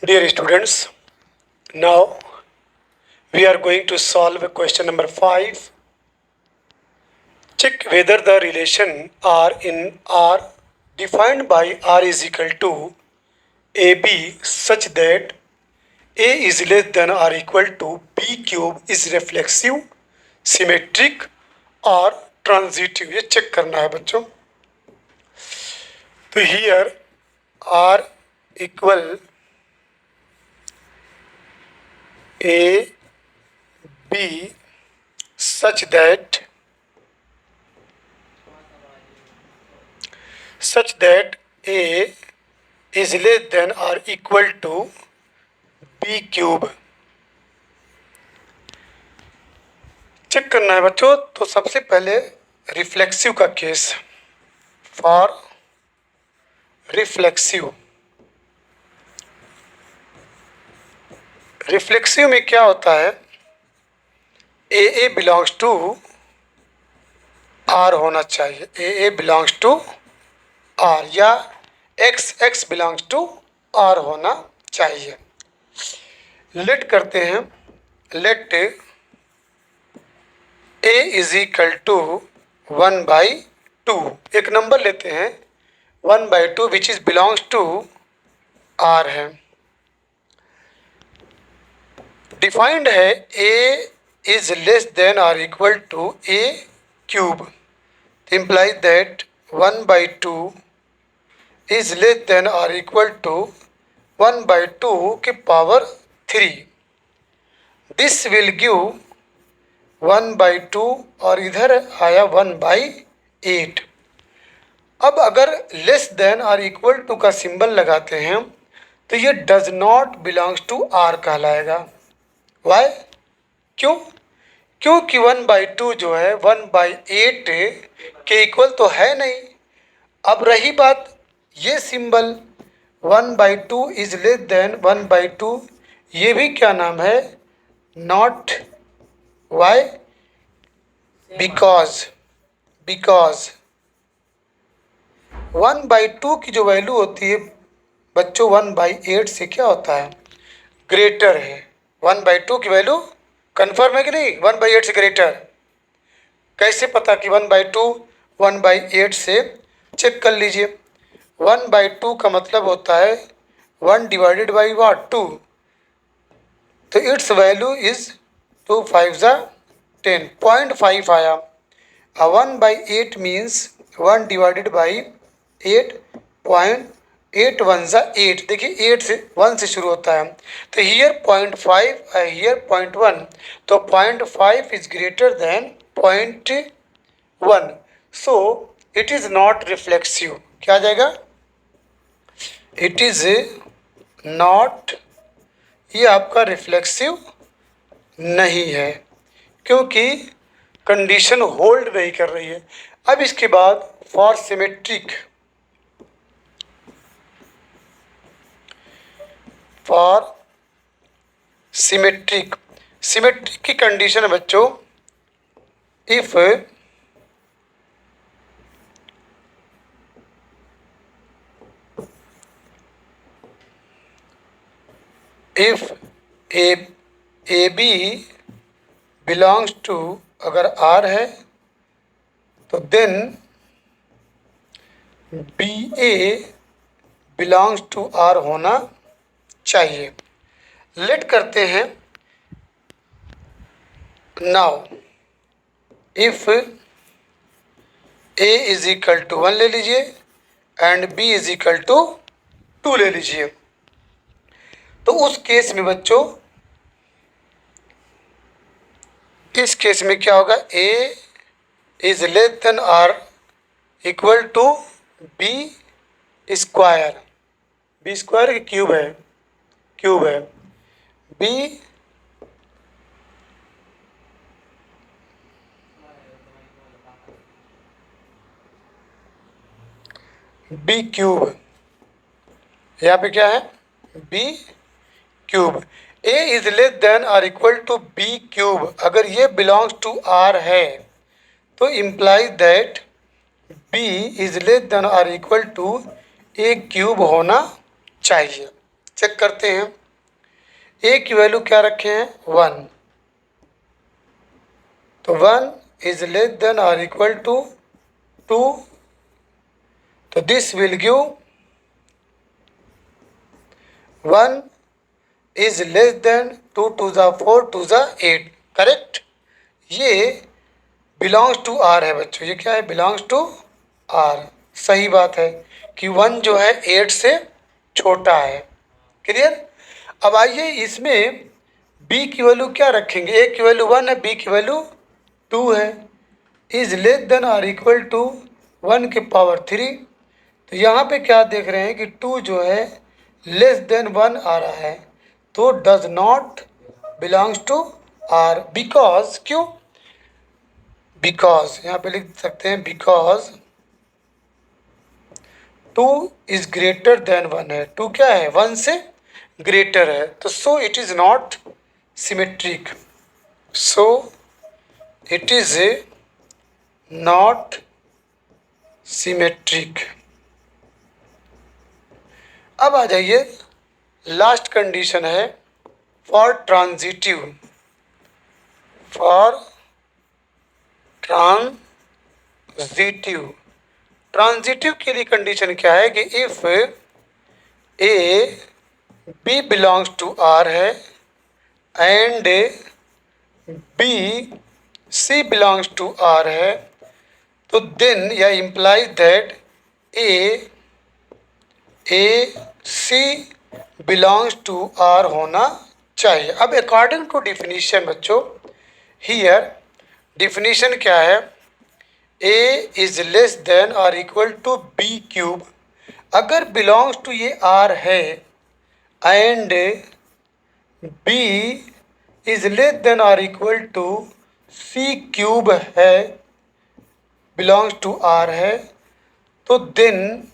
Dear students, now we are going to solve question number 5. Check whether the relation R in R defined by R is equal to AB such that A is less than or equal to B cube is reflexive, symmetric और transitive. ये check करना है बच्चों. तो here R equal A B such that A is less than or equal to B cube. Check करना है बच्चों. तो सबसे पहले रिफ्लेक्सिव का केस. फॉर रिफ्लेक्सिव में क्या होता है, ए बिलोंग्स टू आर होना चाहिए. ए बिलोंग्स टू आर या एक्स बिलोंग्स टू आर होना चाहिए. लेट करते हैं. Let A is equal to 1/2. एक नंबर लेते हैं 1/2 which is belongs to R है. डिफाइंड है ए इज लेस देन और equal to A cube. Imply that 1/2 is less than or equal to 1/2 की पावर 3. This will give 1/2 और इधर आया 1/8. अब अगर लेस देन और इक्वल टू का सिंबल लगाते हैं तो ये does not belongs to R कहलाएगा. वाई? क्यों? क्योंकि 1/2 जो है 1/8 के इक्वल तो है नहीं. अब रही बात ये सिंबल 1/2 इज लेस देन 1/2, ये भी क्या नाम है? नॉट. वाई? बिकॉज 1/2 की जो वैल्यू होती है बच्चों 1/8 से क्या होता है? ग्रेटर है. 1/2 की वैल्यू कन्फर्म है कि नहीं? 1/8 से ग्रेटर. कैसे पता कि 1/2 1/8 से? चेक कर लीजिए. 1/2 का मतलब होता है 1 डिवाइडेड बाई वाट? 2. तो इट्स वैल्यू इज 2 5 10. 0.5 आया. 1/8 मीन्स 1 डिवाइडेड बाई 8. 0.8 8. देखिए 8 से 1 से शुरू होता है. तो हियर 0.5 हियर 0.1. तो 0.5 is greater then 0.1. So it is not reflexive. क्या आ जाएगा? It is not. ये आपका रिफ्लेक्सिव नहीं है क्योंकि कंडीशन होल्ड नहीं कर रही है. अब इसके बाद फॉर सिमेट्रिक. फॉर सिमेट्रिक की कंडीशन है बच्चों, if A B belongs to, अगर आर है तो then B A belongs to R होना चाहिए. लेट करते हैं. Now if A is equal to 1 ले लीजिए and B is equal to 2 ले लीजिए. तो उस केस में बच्चों, इस केस में क्या होगा? A is less than are equal to B square. B square की क्यूब है. B cube. यहाँ पे क्या है? B cube. A is less than और इक्वल टू बी क्यूब. अगर ये बिलोंग्स टू आर है तो imply that B is less than और इक्वल टू ए क्यूब होना चाहिए. चेक करते हैं। ए की वैल्यू क्या रखे हैं 1, तो 1 इज लेस देन और इक्वल टू 2, तो this will give 1 is less than 2 to ज़ा 4 टू ज़ा 8, करेक्ट। ये बिलोंग्स टू आर है बच्चों, ये क्या है बिलोंग्स टू आर, सही बात है कि 1 जो है 8 से छोटा है, क्लियर। अब आइए इसमें b की वैल्यू क्या रखेंगे, a की वैल्यू 1 है, b की वैल्यू 2 है, इज लेस देन और इक्वल टू 1 की पावर 3, तो यहाँ पे क्या देख रहे हैं कि 2 जो है लेस देन 1 आ रहा है, तो does not belongs to R, because, क्यों, बिकॉज यहाँ पे लिख सकते हैं बिकॉज 2 इज ग्रेटर देन 1 है, 2 क्या है 1 से ग्रेटर है, तो so it is not symmetric, so it is not symmetric. अब आ जाइए लास्ट कंडीशन है for transitive, for transitive, transitive के लिए कंडीशन क्या है कि if A B belongs to R है and B C belongs to R है, तो देन या implies that A C belongs to R होना चाहिए। अब अकॉर्डिंग टू डिफिनीशन बच्चों, हियर डिफिनीशन क्या है, ए इज लेस देन और इक्वल टू बी क्यूब, अगर बिलोंग्स टू ये आर है and B is less than और इक्वल टू सी क्यूब है, बिलोंग्स टू आर है, तो then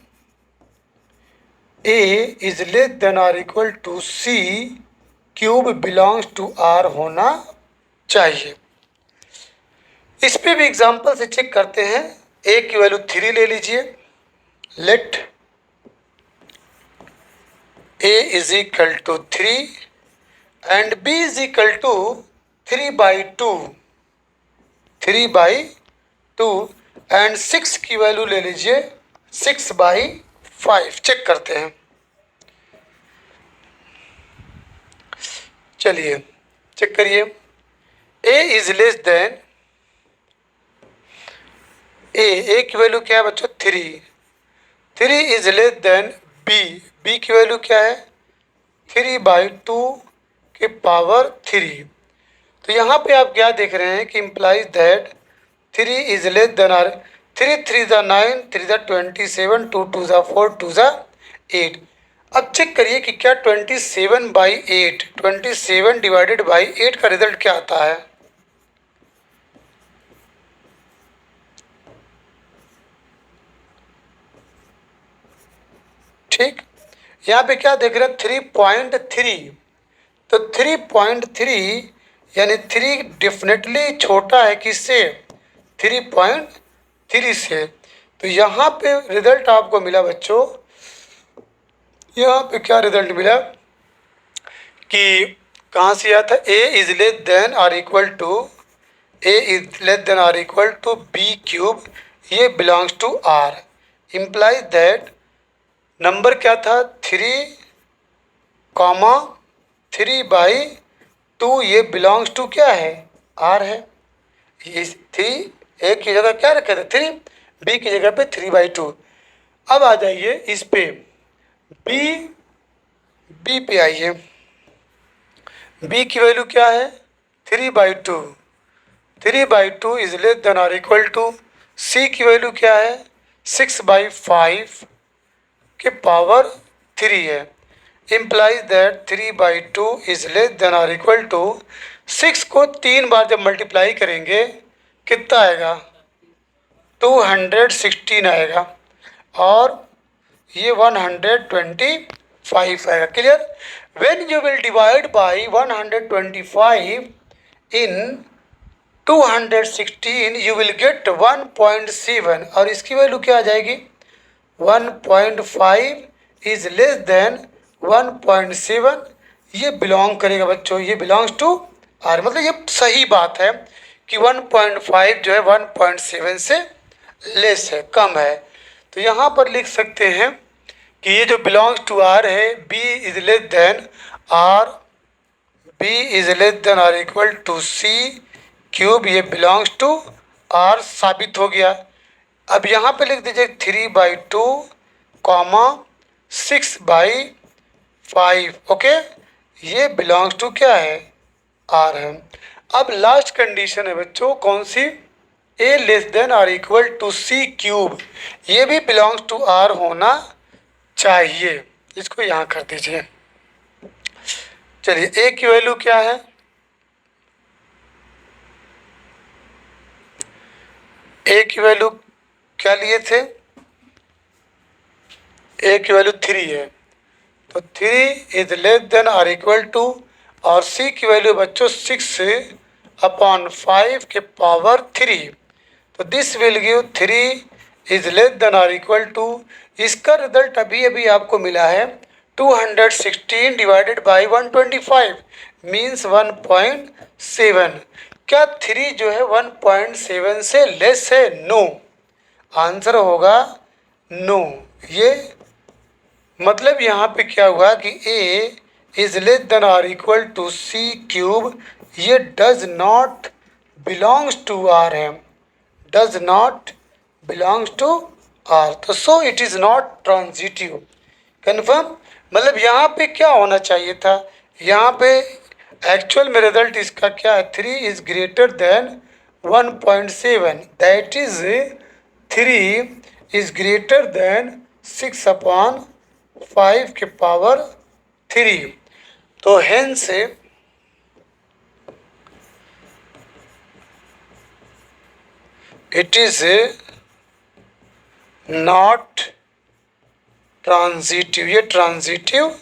A is less than और equal to C cube belongs to R होना चाहिए। इस पे भी एग्जाम्पल से चेक करते हैं। ए की वैल्यू 3 ले लीजिए, let A is equal to 3 and B is equal to 3/2, 3/2 and 6 की वैल्यू ले लीजिए 6/5, चेक करते हैं। चलिए चेक करिए, A is less than, A की वैल्यू क्या है बच्चों 3, 3 is less than B, B की वैल्यू क्या है 3/2 की पावर 3, तो यहाँ पे आप क्या देख रहे हैं कि implies that 3 is less than R, 3 3 ज़ा 9, 3 ज़ा 27, 2 2 ज़ा 4, 2 ज़ा 8। अब चेक करिए कि क्या 27/8, 27 डिवाइडेड बाई 8 का रिजल्ट क्या आता है, ठीक। यहाँ पे क्या देख रहे हैं 3.3, तो 3.3 यानी 3 डेफिनेटली छोटा है किससे 3.3 से, तो यहाँ पे रिजल्ट आपको मिला बच्चों, यहाँ पे क्या रिजल्ट मिला कि कहाँ से आया था, ए इज लेस देन और equal to, A is less than और इक्वल टू बी क्यूब, ये belongs to R, implies that number क्या था 3,3/2, ये बिलोंग्स टू क्या है आर है, ये 3 ए की जगह क्या रखे थे 3, बी की जगह पे 3/2। अब आ जाइए इस पे बी पे आइए, बी की वैल्यू क्या है 3/2, 3/2 इज लेस देन और इक्वल टू, सी की वैल्यू क्या है 6/5 के पावर 3 है, implies that 3/2 is less than और इक्वल टू, 6 को 3 बार जब मल्टीप्लाई करेंगे कितना आएगा 216 आएगा, और ये 125 आएगा, clear. When you will divide by 125 in 216 you will get 1.7, और इसकी वैल्यू क्या आ जाएगी 1.5 इज लेस देन 1.7 ये बिलोंग करेगा बच्चों, ये बिलोंग्स टू आर, मतलब ये सही बात है कि 1.5 जो है 1.7 से लेस है, कम है। तो यहाँ पर लिख सकते हैं कि ये जो बिलोंग्स टू आर है, B is less than R, B is less than are equal to C cube, ये बिलोंग्स टू आर साबित हो गया। अब यहाँ पे लिख दीजिए 3/2 कॉमा 6/5, ओके, ये बिलोंग्स टू क्या है, आर है। अब लास्ट कंडीशन है बच्चों, कौन सी, A less than are equal to C cube, ये भी बिलोंग्स टू आर होना चाहिए। इसको यहाँ कर दीजिए। चलिए, ए की वैल्यू क्या है, ए की वैल्यू क्या लिए थे, ए की वैल्यू 3 है, तो 3 is less than are equal to, और सी की वैल्यू बच्चों 6/5 के पावर 3, तो this will give 3 is less than are equal to, इसका रिजल्ट अभी अभी आपको मिला है 216 डिवाइडेड बाई 125 मीन्स 1.7। क्या 3 जो है 1.7 से लेस है, नो, आंसर होगा नो। ये मतलब यहाँ पे क्या हुआ कि A is less than are equal to C cube, ये does not belongs to R है, does not belongs to R, तो so it is not transitive. Confirm, मतलब यहाँ पे क्या होना चाहिए था, यहाँ पे एक्चुअल में रिजल्ट इसका क्या है, 3 is greater than 1.7, that is 3 is greater than 6/5 के पावर 3, तो hence it is not transitive, ये ट्रांजिटिव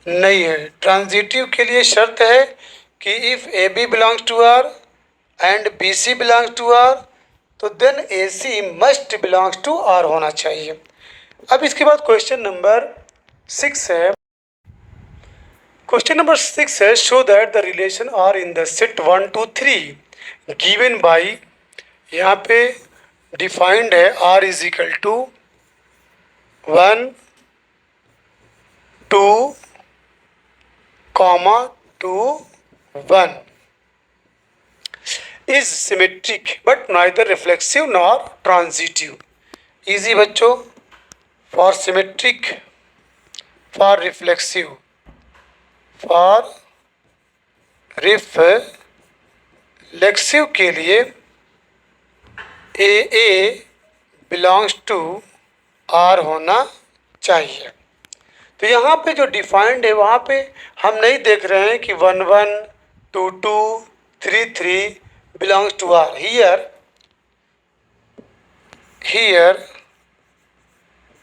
नहीं है। ट्रांजिटिव के लिए शर्त है कि if A B belongs to R and B C belongs to R, तो then A C must belongs to R होना चाहिए। अब इसके बाद क्वेश्चन नंबर 6 है, क्वेश्चन नंबर 6 है, show that the relation R in the set 1 2 3 given by, यहाँ पे डिफाइंड है R is equal to 1 2 comma 2 1 is symmetric but neither reflexive nor transitive। easy बच्चों, for symmetric, for reflexive, for reflexive के लिए ए belongs to R होना चाहिए। तो यहाँ पे जो डिफाइंड है वहाँ पे हम नहीं देख रहे हैं कि 1 1 2 2 3 3 belongs to R, here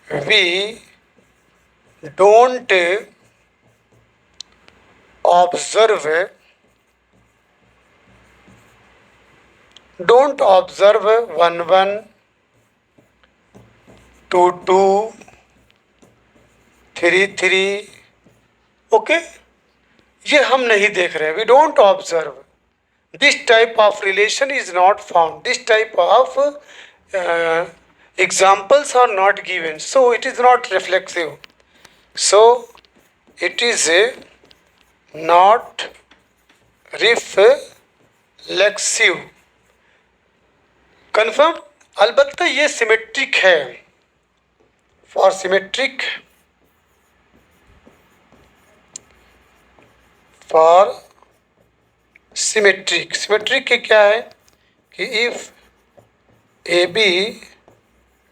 we don't observe 1 1 2 2 3 3, okay, ये हम नहीं देख रहे हैं, we don't observe, this type of relation is not found, this type of examples are not given, so it is not reflexive, so it is not reflexive. Confirm, अलबत्ता ये symmetric है, for symmetric, for symmetric, symmetric के क्या है कि if A B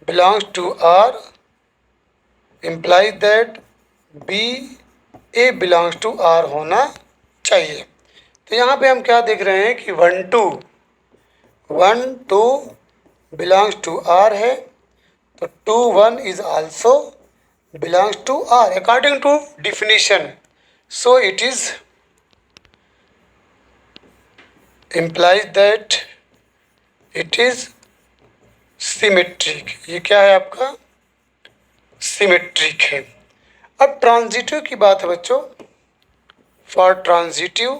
belongs to R implies that B A belongs to R होना चाहिए। तो यहाँ पे हम क्या देख रहे हैं कि 1 2 बिलोंग्स टू आर है, तो 2 1 is also belongs to R according to definition, so it is implies that it is symmetric। ये क्या है आपका, सिमेट्रिक है। अब ट्रांजिटिव की बात है बच्चों। फॉर ट्रांजिटिव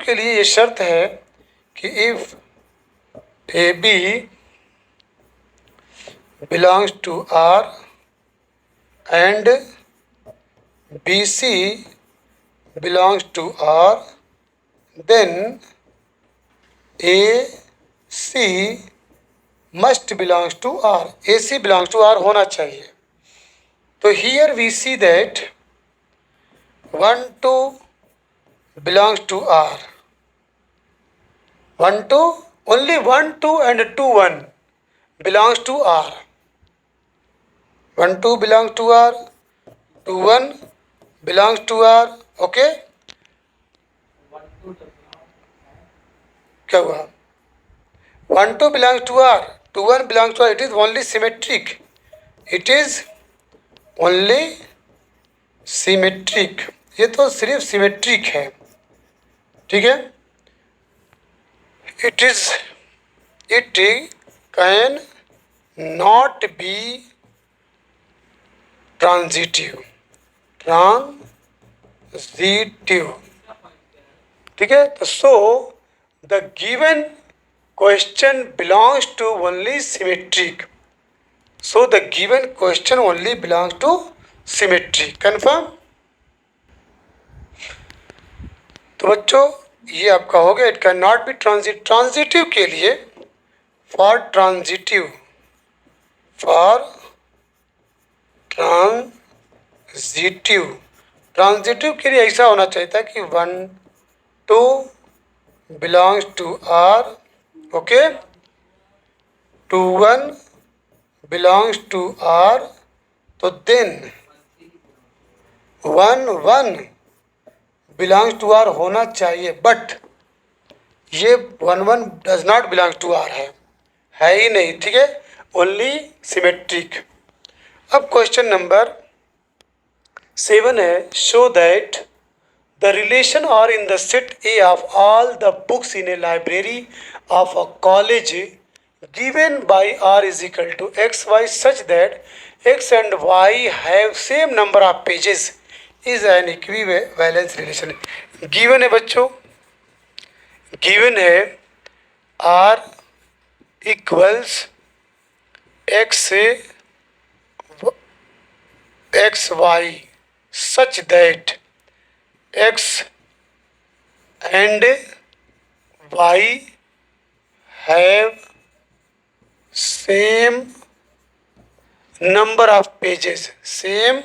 के लिए ये शर्त है कि if A B belongs to R and B C belongs to R, then A C must belongs to R. A C belongs to R होना चाहिए। तो here we see that 1 2 belongs to R. 1 2, only 1 2 and 2 1 belongs to R. 1 2 belongs to R, 2 1 belongs to R. Okay? क्या हुआ? 1 2 belongs to R, 2 1 belongs to R. It is only symmetric. It is only symmetric. ये तो सिर्फ symmetric है, ठीक है। It can not be transitive, ठीक है। तो so the given question belongs to only symmetric. So the given question only belongs to symmetric. Confirm? तो बच्चों ये आपका हो गया। It can not be transitive के लिए ट्रांजिटिव के लिए ऐसा होना चाहिए था कि 1 2 belongs to R, okay, 2 1 belongs to R. तो देन 1 1 बिलोंग्स टू आर होना चाहिए, बट ये 1 1 does not belongs to R है ही नहीं, ठीक है। Only symmetric. अब क्वेश्चन नंबर 7 है, show that the relation R in the set A of all the books in a library of a college given by R is equal to X Y such that X and Y have same number of pages is an equivalence relation. Given है बच्चों, given है R equals X Y such that X and Y have same number of pages, same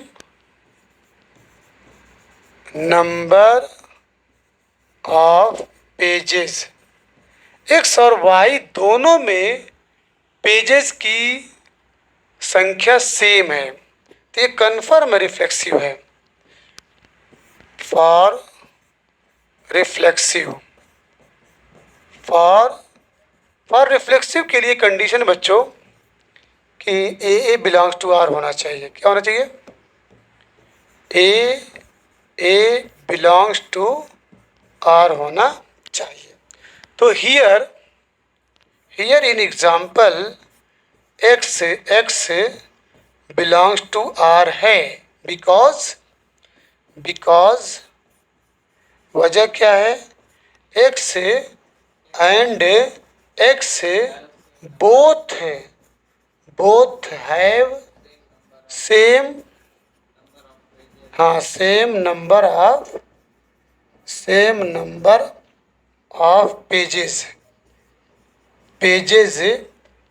number of pages. X और Y दोनों में pages की संख्या same है, तो ये कन्फर्म रिफ्लेक्सिव है। फॉर रिफ्लेक्सिव के लिए कंडीशन बच्चों कि ए बिलोंग्स टू आर होना चाहिए। क्या होना चाहिए? ए बिलोंग्स टू आर होना चाहिए। तो here in example X belongs to R है, बिकॉज वजह क्या है? X and X both have same number of pages,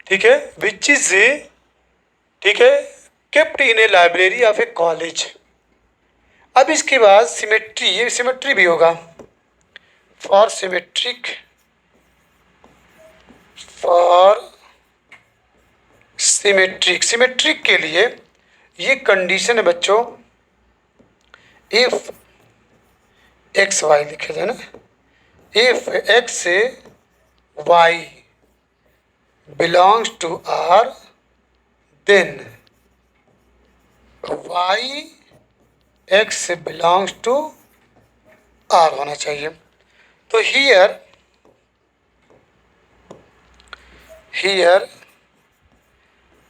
ठीक है, विच इज, ठीक है, kept in a library of a college. अब इसके बाद सिमेट्री, ये सिमेट्री भी होगा। फॉर सिमेट्रिक के लिए ये कंडीशन है बच्चों, इफ एक्स वाई लिखे जाए ना, if X Y belongs to R then Y X belongs to R होना चाहिए। तो here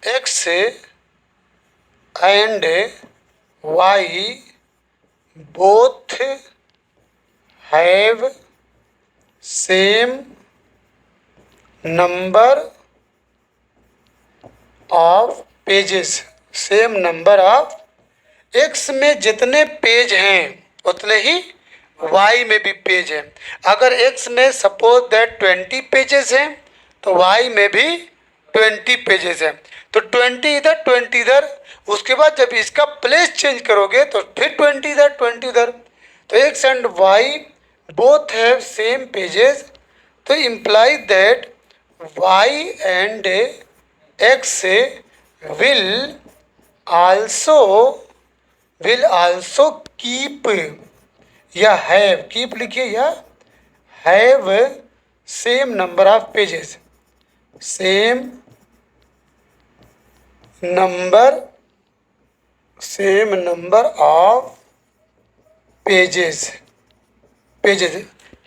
x and y both have same number of pages, same number of, x में जितने पेज हैं उतने ही y में भी पेज हैं। अगर x में सपोज दैट 20 पेजेस हैं तो y में भी 20 पेजेस हैं। तो 20 इधर 20 इधर, उसके बाद जब इसका प्लेस चेंज करोगे तो फिर 20 इधर 20 इधर। तो x and y both have same pages, तो imply that y and x will also keep या हैव, कीप लिखिए या have same number of pages, same number of pages,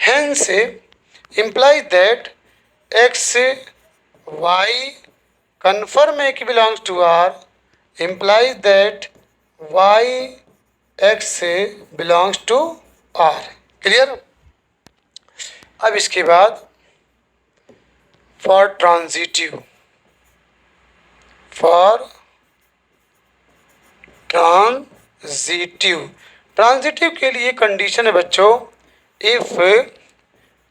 hence implies that x y confirm A belongs to R implies that y x belongs to R। Clear? अब इसके बाद for transitive, transitive के लिए condition है बच्चों, if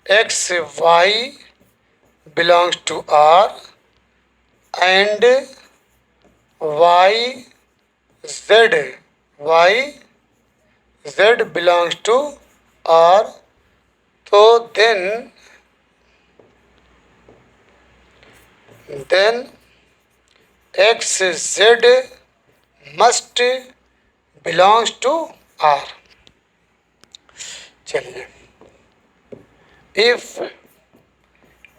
X Y belongs to R and Y Z belongs to R, तो then X Z must belongs to R. चलिए, if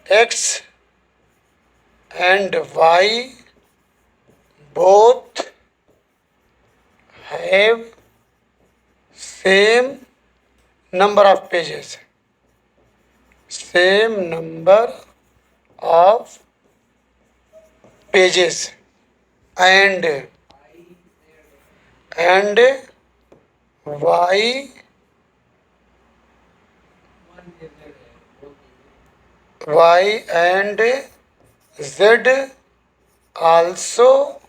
X and Y both have same number of pages, same number of pages and y and z also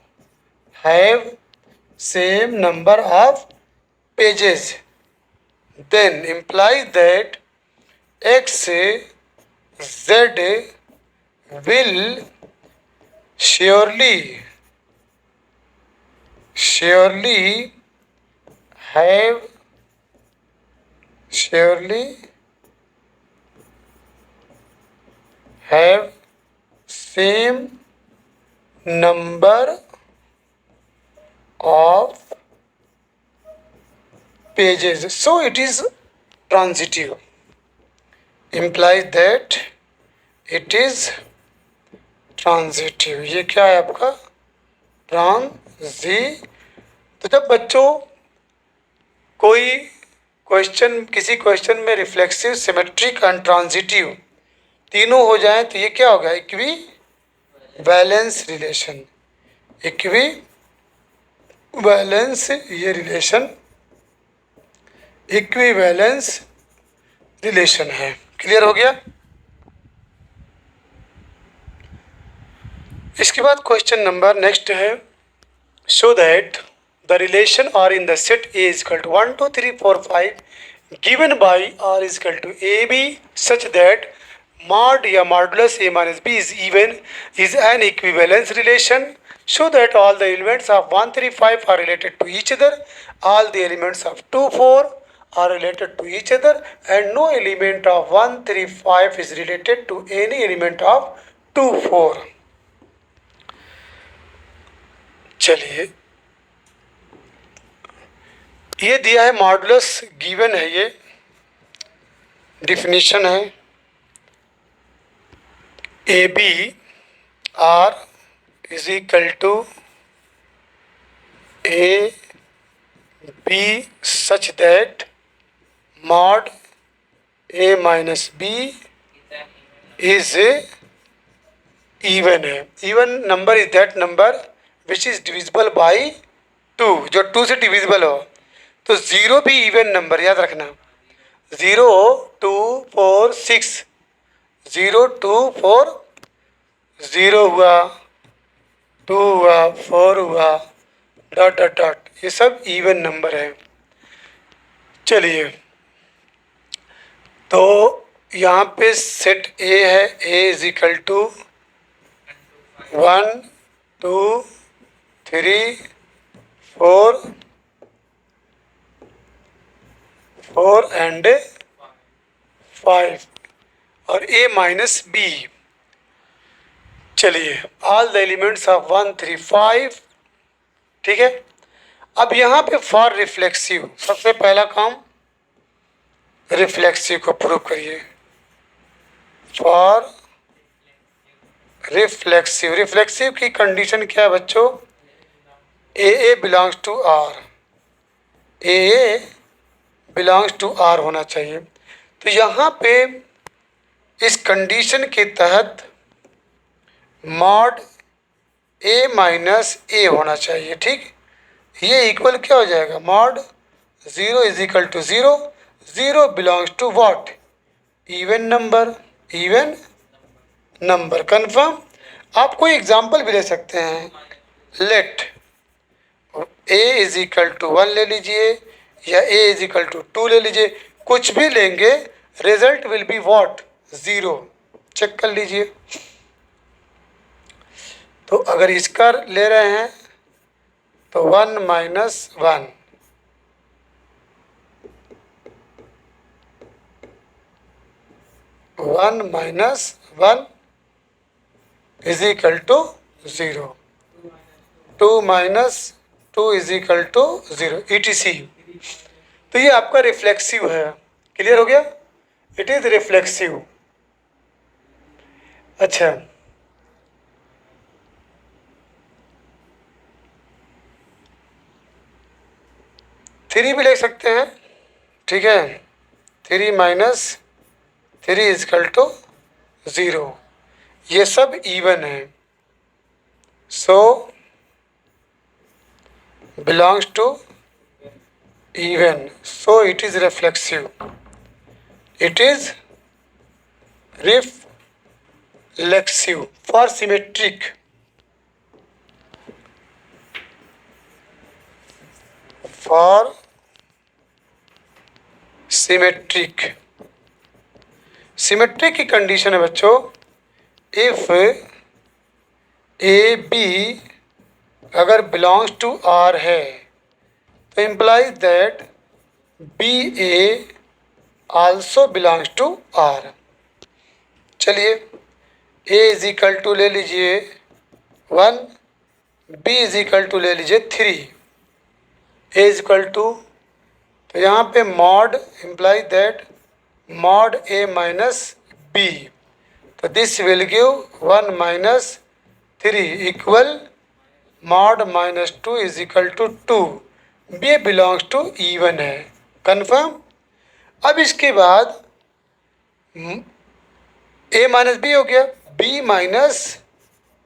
have same number of pages, then implies that x z will surely have same number of pages, so it is transitive, implies that it is transitive. ये क्या है आपका? तो जब बच्चों कोई question, किसी question में रिफ्लेक्सिव, सिमेट्रिक एंड ट्रांजिटिव तीनों हो जाए तो ये क्या होगा? Equivalence relation, equivalence, ये रिलेशन इक्वी बैलेंस रिलेशन है। क्लियर हो गया? इसके बाद क्वेश्चन नंबर नेक्स्ट है, show that the relation R in the set A is equal to 1 2 3 4 5 given by R is equal to A B such that mod या modulus A minus B is even is an equivalence relation, show that all the elements of 1 3 5 are related to each other, all the elements of 2 4 are related to each other and no element of 1 3 5 is related to any element of 2 4। चलिए, ये दिया है modulus, given है, ये definition है, A B R is equal to A B such that mod A minus B is even है। Even number is that number which is divisible by two, जो two से डिविजिबल हो। तो zero भी even number, याद रखना। Zero, two, four, six, zero, two, four, zero हुआ, two हुआ, फोर हुआ, डॉट डॉट डॉट, ये सब इवन नंबर है। चलिए, तो यहाँ पे सेट ए है, A is equal to 1, 2, 3, 4, 4 and 5, और ए माइनस बी। चलिए, ऑल द एलिमेंट्स ऑफ 1, 3, 5, ठीक है। अब यहाँ पे फॉर रिफ्लेक्सिव, सबसे पहला काम रिफ्लेक्सिव को प्रूव करिए। फॉर रिफ्लेक्सिव, रिफ्लेक्सिव की कंडीशन क्या है बच्चों? A belongs to R, A belongs to R होना चाहिए। तो यहाँ पे इस कंडीशन के तहत मॉड ए माइनस ए होना चाहिए, ठीक। ये इक्वल क्या हो जाएगा? Mod zero is equal to zero, zero belongs to what? Even number, even number. Confirm. आप कोई एग्जाम्पल भी ले सकते हैं। Let A is equal to 1 ले लीजिए, या ए इज इक्वल टू 2 ले लीजिए, कुछ भी लेंगे, result will be what? Zero. Check कर लीजिए। तो अगर इसका ले रहे हैं तो 1 minus 1, 1 minus 1 is equal to 0, 2 minus 2 is equal to 0, ETC। तो ये आपका रिफ्लेक्सिव है। क्लियर हो गया? It is reflexive. अच्छा, थ्री भी ले सकते हैं, ठीक है। 3 माइनस 3 इज इक्वल टू 0, ये सब इवन है। So belongs to even, so it is reflexive, it is reflexive for symmetric, for symmetric। Symmetric की कंडीशन है बच्चों, इफ ए बी अगर बिलोंग्स टू आर है तो implies that B A also belongs to R. चलिए, A is equal to ले लीजिए 1, B is equal to ले लीजिए 3, ए इज इक्वल टू, तो यहाँ पे mod implies that mod A minus B, तो this will give 1 minus 3 equal mod minus 2 is equal to 2। B belongs to even है। Confirm. अब इसके बाद ए माइनस बी हो गया, बी माइनस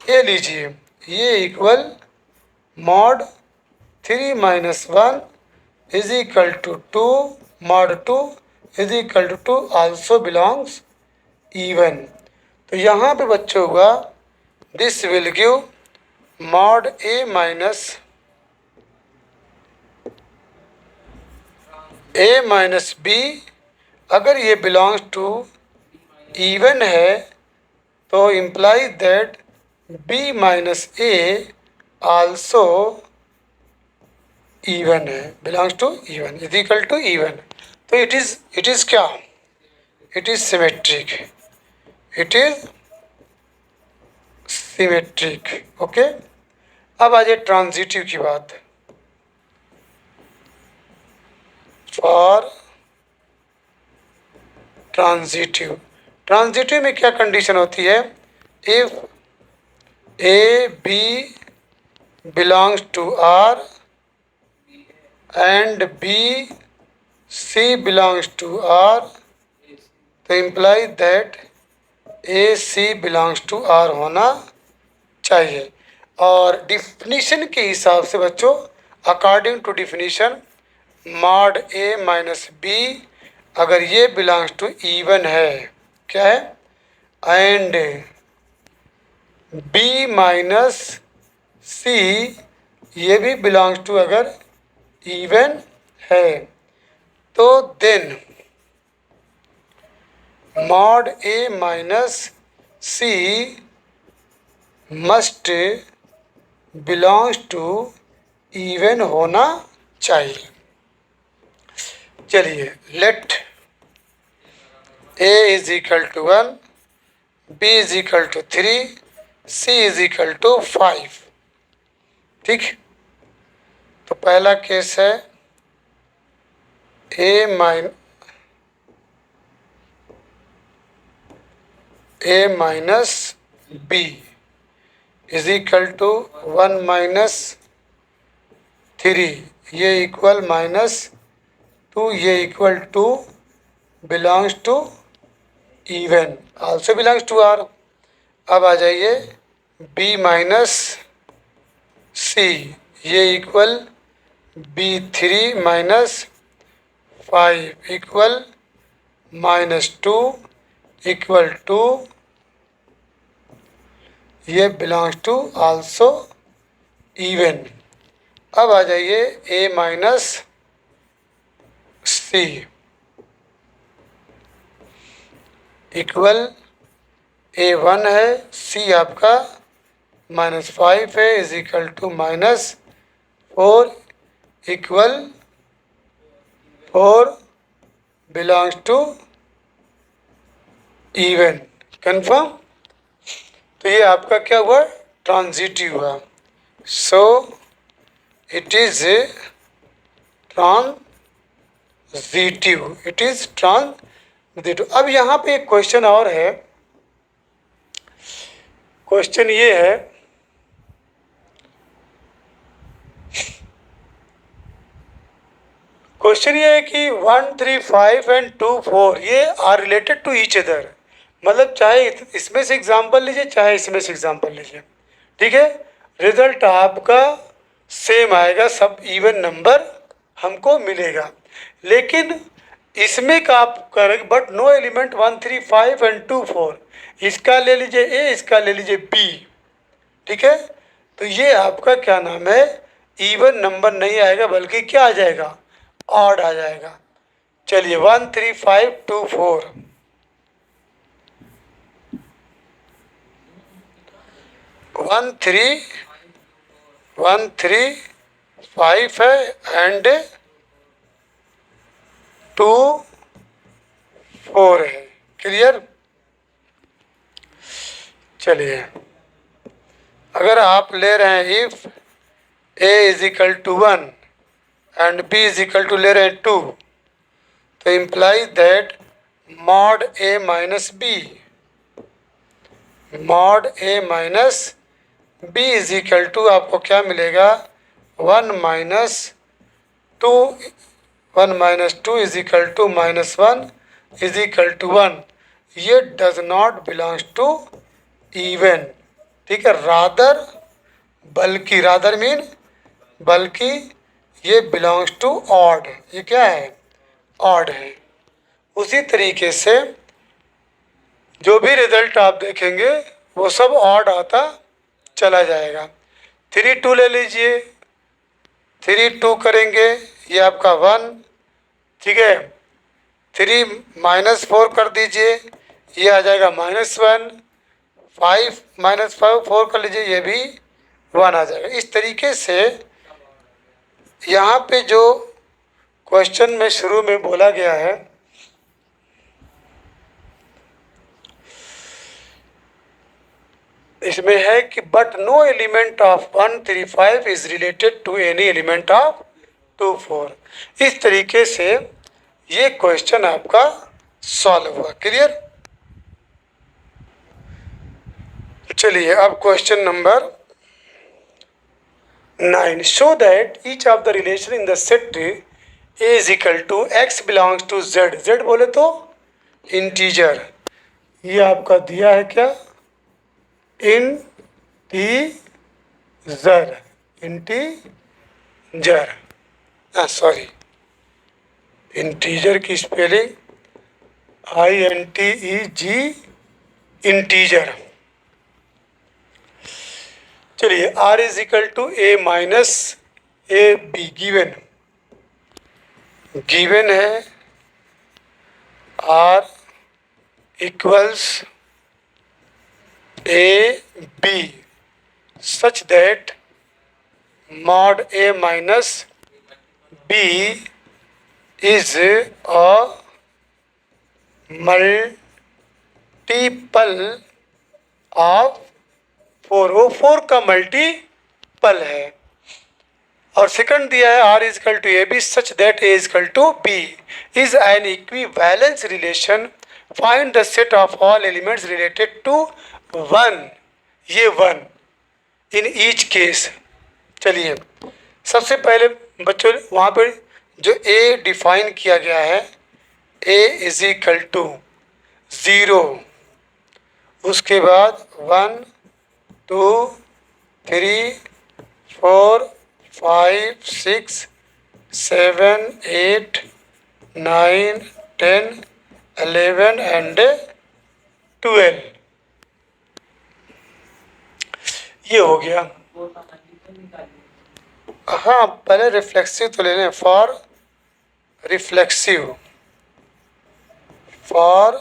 ए लीजिए, ये equal mod 3 minus 1 is equal to 2, mod 2 is equal to 2 also belongs even. तो यहाँ पे बच्चों हुआ this will give mod A minus B, अगर ये बिलोंग्स टू इवन है तो imply that B minus A also even है, belongs to even, is equal to even. तो इट इज क्या? It is symmetric, it is symmetric. Okay, अब आ जाए ट्रांजिटिव की बात। फॉर ट्रांजिटिव, ट्रांजिटिव में क्या कंडीशन होती है? If A B belongs to R and B C belongs to R, तो imply that A C belongs to R होना चाहिए। और डिफिनीशन के हिसाब से बच्चों, according to definition, mod A minus B, अगर ये बिलोंग्स टू इवन है, क्या है, एंड बी माइनस सी, ये भी बिलोंग्स टू अगर इवन है, तो then mod A minus C must belongs to even होना चाहिए। चलिए, let A is equal to 1, B is equal to 3, C is equal to 5। ठीक, तो पहला केस है A minus B is equal to 1 minus 3, ये इक्वल माइनस 2, ये equal to belongs to even, also belongs to R. अब आ जाइए B minus C, ये equal B3 minus 5 equal -2 equal to, ये बिलोंग्स टू आल्सो इवन। अब आ जाइए A minus C equal A1 है, सी आपका -5 है, is equal to -4 equal 4 belongs to even. Confirm? तो ये आपका क्या हुआ, ट्रांजिटिव हुआ। So it is transitive, it is transitive. अब यहाँ पे एक क्वेश्चन और है, क्वेश्चन ये है, क्वेश्चन ये है कि 1 3 5 एंड 2 4 ये are related to each other, मतलब चाहे इसमें से एग्जांपल लीजिए चाहे इसमें से एग्जांपल लीजिए, ठीक है, रिजल्ट आपका सेम आएगा, सब इवन नंबर हमको मिलेगा। लेकिन इसमें का आप करेंगे, बट नो एलिमेंट 1 3 5 एंड 2 4, इसका ले लीजिए ए, इसका ले लीजिए बी, ठीक है, तो ये आपका क्या नाम है, इवन नंबर नहीं आएगा, बल्कि क्या आ जाएगा, ऑड आ जाएगा। चलिए 1 3 5 2 4, 1 3 5 है एंड 2 4 है। क्लियर? चलिए, अगर आप ले रहे हैं if A is equal to 1 and B is equal to ले रहे हैं 2, तो implies that mod A minus B, mod A minus B is equal to आपको क्या मिलेगा, 1 minus 2, 1 minus 2 is equal to -1 is equal to 1। ये does not belongs to even, ठीक है, रादर, बल्कि, रादर मीन बल्कि, ये बिलोंग्स टू ऑड, ये क्या है, ऑड है। उसी तरीके से जो भी रिजल्ट आप देखेंगे वो सब ऑड आता चला जाएगा। 3 2 ले लीजिए, 3 2 करेंगे, ये आपका 1, ठीक है, 3 -4 कर दीजिए, ये आ जाएगा -1, 5 -5 4 कर लीजिए, ये भी 1 आ जाएगा। इस तरीके से यहाँ पे जो क्वेश्चन में शुरू में बोला गया है, इसमें है कि but no element of 1 3 5 is related to any element of 2 4। इस तरीके से ये क्वेश्चन आपका सॉल्व हुआ। क्लियर? चलिए, अब question number 9, show that each of the relation in the set A is equal to X belongs to Z, Z बोले तो इंटीजर, ये आपका दिया है क्या, इंटीजर, इंटीजर, सॉरी, इंटीजर की स्पेलिंग INTEG, इंटीजर। चलिए R is equal to A minus AB, given, given है R equals AB such that mod A minus B is a multiple of 4, वो 4 का मल्टीपल है। और सेकंड दिया है R is equal to A B such that A is equal to B is an equivalence relation, find the set of all elements related to 1, ये 1 in each case. चलिए सबसे पहले बच्चों वहाँ पर जो A डिफाइन किया गया है, A इज इक्वल टू 0, उसके बाद 1 2 3 4 5 6 7 8 9 10 11 एंड 12, ये हो गया। हाँ पहले रिफ्लेक्सिव तो ले लें, for reflexive, for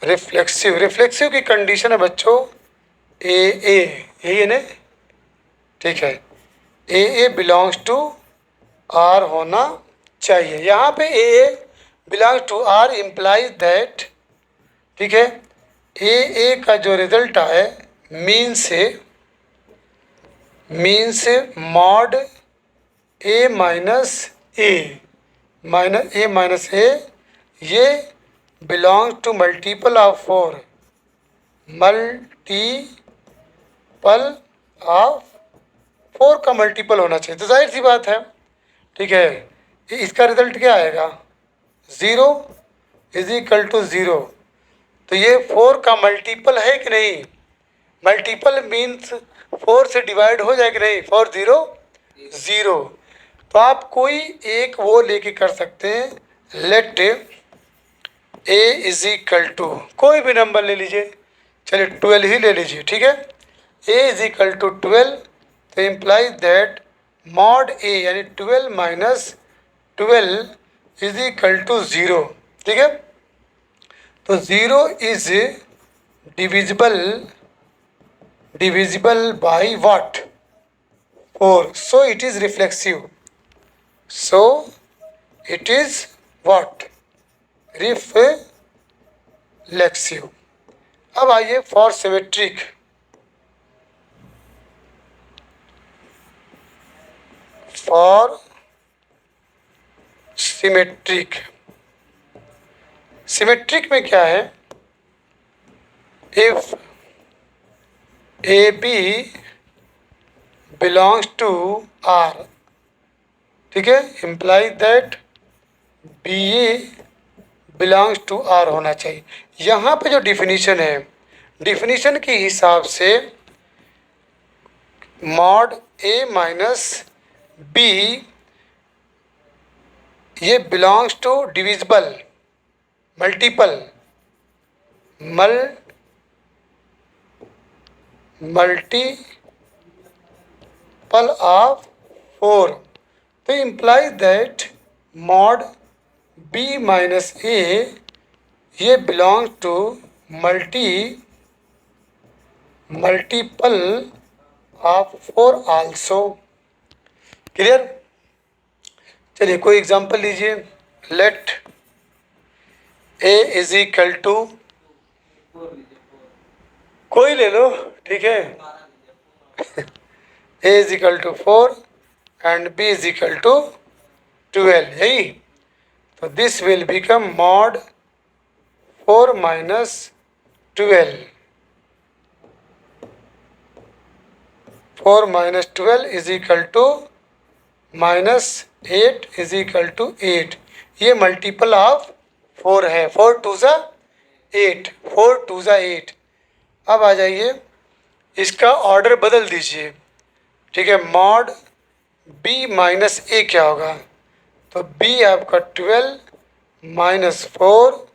reflexive, reflexive की कंडीशन है बच्चों ए ए, यही है ना, ठीक है, A A belongs to R होना चाहिए। यहाँ पे A A belongs to R implies that, ठीक है, ए ए का जो रिजल्ट है मीन से mod A minus A minus A, ये belongs to multiple of 4, multiple of 4 का मल्टीपल होना चाहिए, तो जाहिर सी बात है, ठीक है, इसका रिजल्ट क्या आएगा, 0 इज इक्वल टू 0, तो ये 4 का मल्टीपल है कि नहीं, मल्टीपल मीन्स 4 से डिवाइड हो जाए कि नहीं, 4 0 0, तो आप कोई एक वो लेके कर सकते हैं, let A is equal to कोई भी नंबर ले लीजिए, चलिए 12 ही ले लीजिए, ठीक है, A इज इक्वल टू 12, तो इम्प्लाइज दैट मॉड A यानी 12 माइनस 12 इज इक्वल टू 0, ठीक है, तो 0 is divisible by what, 4, so it is reflexive, so it is what, reflexive। अब आइए for symmetric, for symmetric, symmetric में क्या है, if A B belongs to R, ठीक है, imply that B A belongs to R होना चाहिए। यहाँ पे जो डिफिनीशन है, डिफिनीशन के हिसाब से मॉड ए माइनस बी ये belongs to divisible multiple multiple of 4, तो imply that mod B minus A ये belong to multiple of 4 also. Clear? चलिए कोई एग्जांपल लीजिए, let A is equal to, कोई ले लो, ठीक है, A is equal to 4 and B is equal to 12, यही, तो this will become mod 4 minus 12, 4 minus 12 is equal to minus 8 is equal to 8, ये मल्टीपल ऑफ 4 है, 4 2 ज़ा 8, 4 2 ज़ा 8। अब आ जाइए, इसका ऑर्डर बदल दीजिए, ठीक है। मॉड बी माइनस ए क्या होगा, तो बी आपका 12 minus 4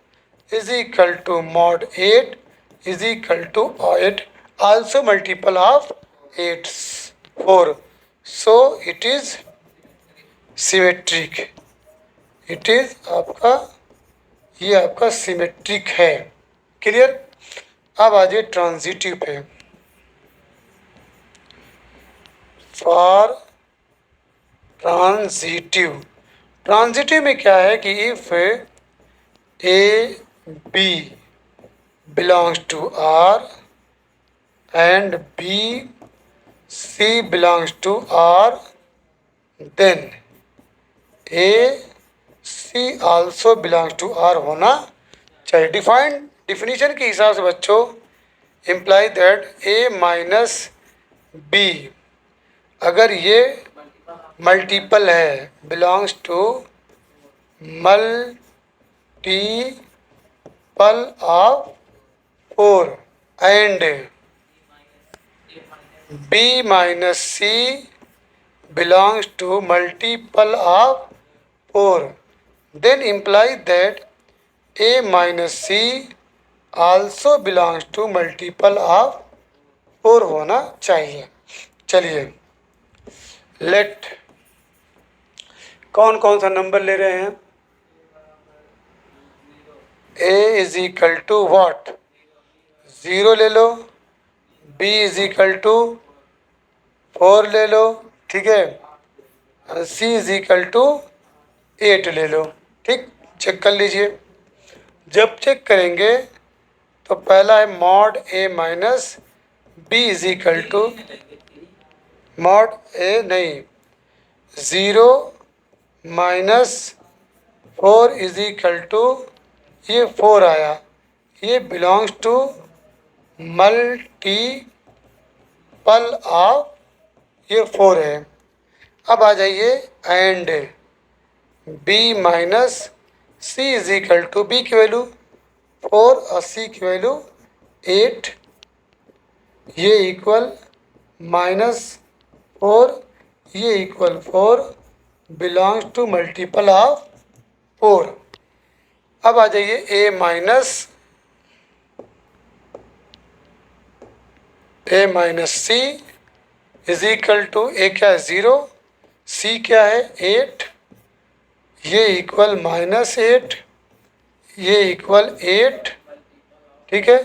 is equal to mod 8 is equal to 8, also multiple of 8 4, so it is symmetric. It is आपका, ये आपका सिमेट्रिक है। क्लियर। अब आ जाइए ट्रांजिटिव पे। फॉर ट्रांजिटिव, ट्रांजिटिव में क्या है कि if A B belongs to R and B C belongs to R, then A C also belongs to R होना चाहिए। डिफाइंड डिफिनीशन के हिसाब से बच्चों, imply that A minus B, अगर ये मल्टीपल है, belongs to multiple of 4, and B minus C belongs to multiple of 4, then imply that a minus c also belongs to multiple of 4 होना चाहिए। चलिए, लेट कौन कौन सा नंबर ले रहे हैं। a is equal to what, 0 ले लो, b इज इक्वल टू 4 ले लो, ठीक है, c इज इक्वल टू 8 ले लो, ठीक। चेक कर लीजिए। जब चेक करेंगे तो पहला है mod A minus B is equal to mod A नहीं, 0 माइनस 4 इज इक्वल टू, ये 4 आया, ये बिलोंग्स टू मल्टीपल ऑफ, ये 4 है। अब आ जाइए, and B minus C is equal to, B की वैल्यू 4 और सी की वैल्यू 8, ये इक्वल -4, ये equal 4, belongs to multiple of 4। अब आ जाइए A minus C is equal to, A क्या है 0, सी क्या है 8, ये इक्वल -8, ये इक्वल 8, ठीक है,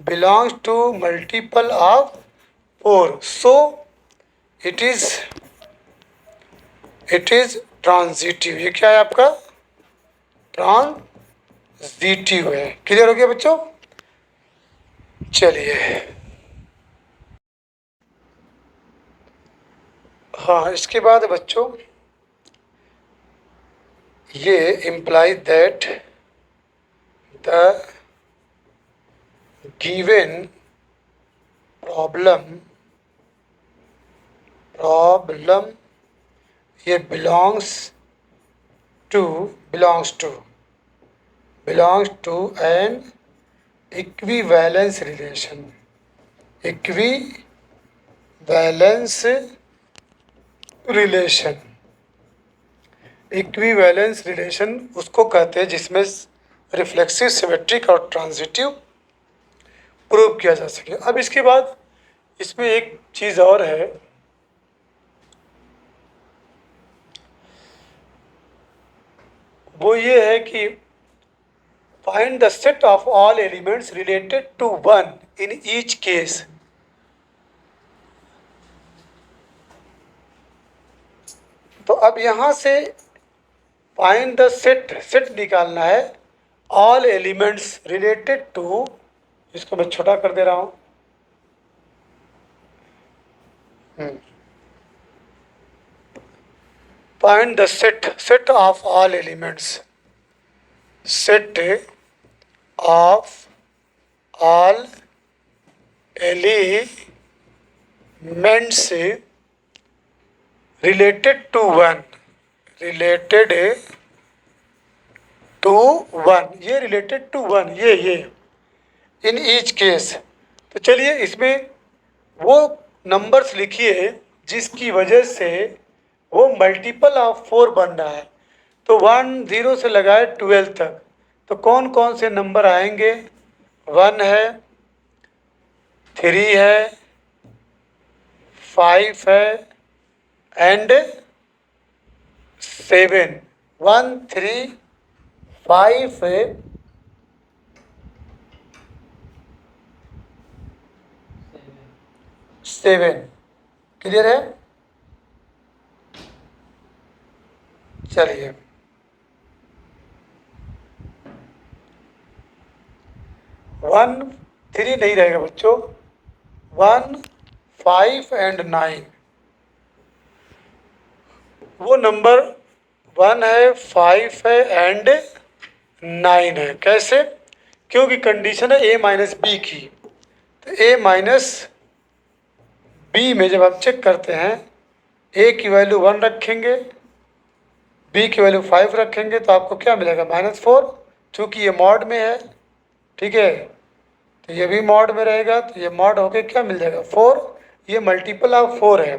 belongs to multiple of 4, so it is transitive. ये क्या है आपका, ट्रांजिटिव है। क्लियर हो गया बच्चों। चलिए, हाँ, इसके बाद बच्चों ये imply that the given problem ये belongs to an equivalence relation। Equivalence relation उसको कहते हैं जिसमें रिफ्लेक्सिव, सिमेट्रिक और ट्रांजिटिव प्रूव किया जा सके। अब इसके बाद इसमें एक चीज़ और है, वो ये है कि find the set of all elements related to 1 in each case. तो अब यहाँ से फाइंड द सेट निकालना है, ऑल एलिमेंट्स रिलेटेड टू, इसको मैं छोटा कर दे रहा हूँ, find the set of all elements, set of all elements related to 1, ये related to 1, ये इन ईच केस। तो चलिए इसमें वो नंबर्स लिखिए जिसकी वजह से वो मल्टीपल ऑफ 4 बन रहा है। तो 1 0 से लगाए 12 तक, तो कौन कौन से नंबर आएंगे? 1 है, 3 है, 5 है एंड 7। 1 3 5 है, 7। क्लियर है? चलिए 1 3 नहीं रहेगा बच्चों, 1 5 एंड 9। वो नंबर 1 है, 5 है एंड 9 है। कैसे? क्योंकि कंडीशन है a माइनस बी की। तो a माइनस बी में जब आप चेक करते हैं, a की वैल्यू 1 रखेंगे, b की वैल्यू 5 रखेंगे, तो आपको क्या मिलेगा? -4। चूँकि ये मॉड में है, ठीक है, तो ये भी मॉड में रहेगा, तो ये मॉड होके क्या मिल जाएगा? 4। ये मल्टीपल ऑफ 4 है।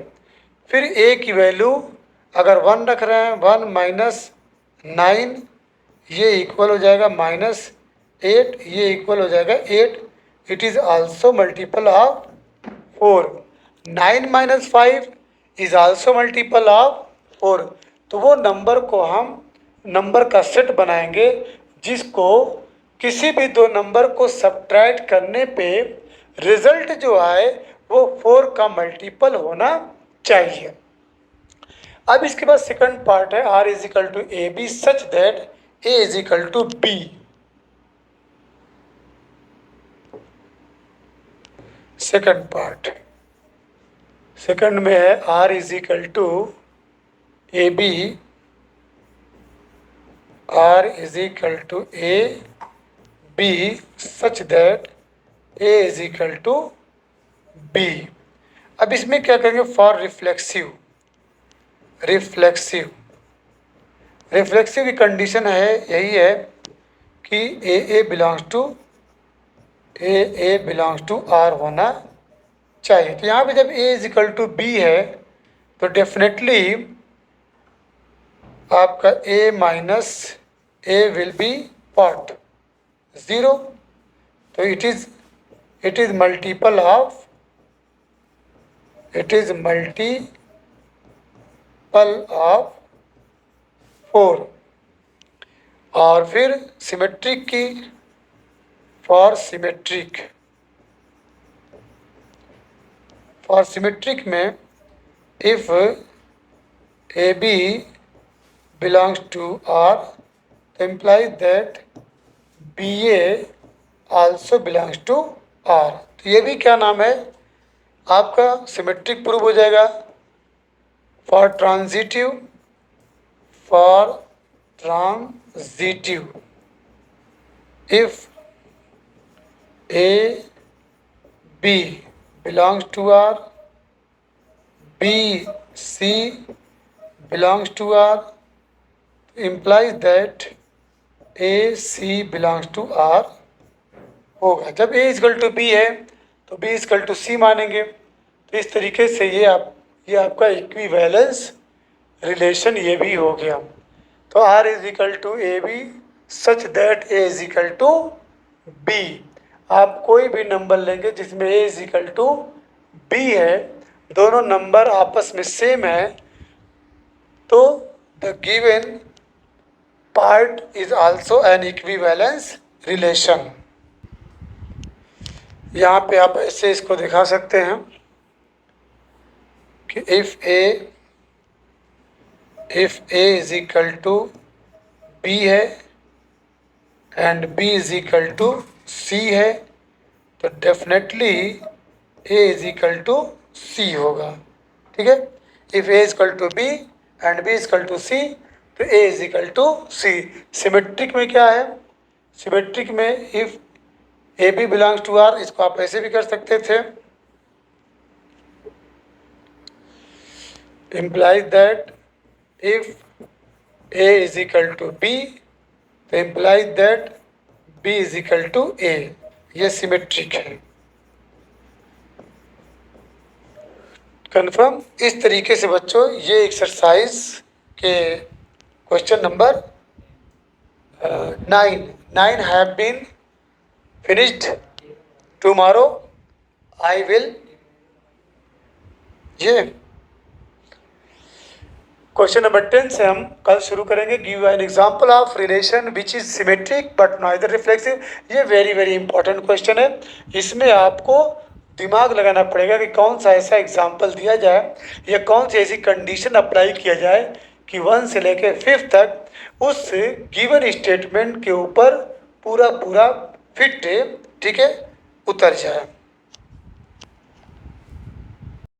फिर a की वैल्यू अगर 1 रख रहे हैं, 1 माइनस 9, ये इक्वल हो जाएगा -8, ये इक्वल हो जाएगा 8। It is also multiple of 4। 9 minus 5 is also multiple of 4। तो वो नंबर को हम नंबर का सेट बनाएंगे जिसको किसी भी दो नंबर को सब्ट्रैक्ट करने पे रिजल्ट जो आए वो 4 का मल्टीपल होना चाहिए। अब इसके बाद सेकंड पार्ट है r is equal to A B such that a is equal to B. Second part, second में है r is equal to A B, r is equal to A B such that a is equal to B. अब इसमें क्या करेंगे? For reflexive, reflexive की condition है, यही है कि ए बिलोंग्स टू आर होना चाहिए। तो यहाँ पे जब a is equal to B है तो डेफिनेटली आपका a माइनस ए विल बी व्हाट? 0। तो it is multiple of of 4। और फिर सिमेट्रिक की, फॉर सिमेट्रिक में if A B belongs to R तो implies that B A also belongs to R. तो ये भी क्या नाम है आपका? सिमेट्रिक प्रूव हो जाएगा। For transitive if A B belongs to R, B C belongs to R, implies that A C belongs to R होगा। जब A इजकल टू बी है तो B इजकल टू सी मानेंगे। तो इस तरीके से ये आपका इक्विवेलेंस रिलेशन ये भी हो गया। तो R is equal to A B such that A is equal to B. आप कोई भी नंबर लेंगे जिसमें A is equal to B है, दोनों नंबर आपस में सेम है, तो the given part is also an equivalence relation. यहाँ पे आप ऐसे इसको दिखा सकते हैं कि if A is equal to B है and B is equal to C है तो definitely A is equal to C होगा। ठीक है, if A is equal to B and B is equal to C तो A is equal to C. Symmetric में क्या है? सिमेट्रिक में if A B belongs to R, इसको आप ऐसे भी कर सकते थे, implies that if A is equal to B तो implies that B is equal to A। ये सिमेट्रिक है। कन्फर्म। इस तरीके से बच्चों ये एक्सरसाइज के question number 9 have been finished. Tomorrow I will ये क्वेश्चन नंबर 10 से हम कल शुरू करेंगे। Give an example of relation which is symmetric but neither reflexive. ये वेरी वेरी इंपॉर्टेंट क्वेश्चन है। इसमें आपको दिमाग लगाना पड़ेगा कि कौन सा ऐसा एग्जांपल दिया जाए या कौन सी ऐसी कंडीशन अप्लाई किया जाए कि 1 से लेकर 5 तक उस गिवन स्टेटमेंट के ऊपर पूरा पूरा फिट, ठीक है, उतर जाए।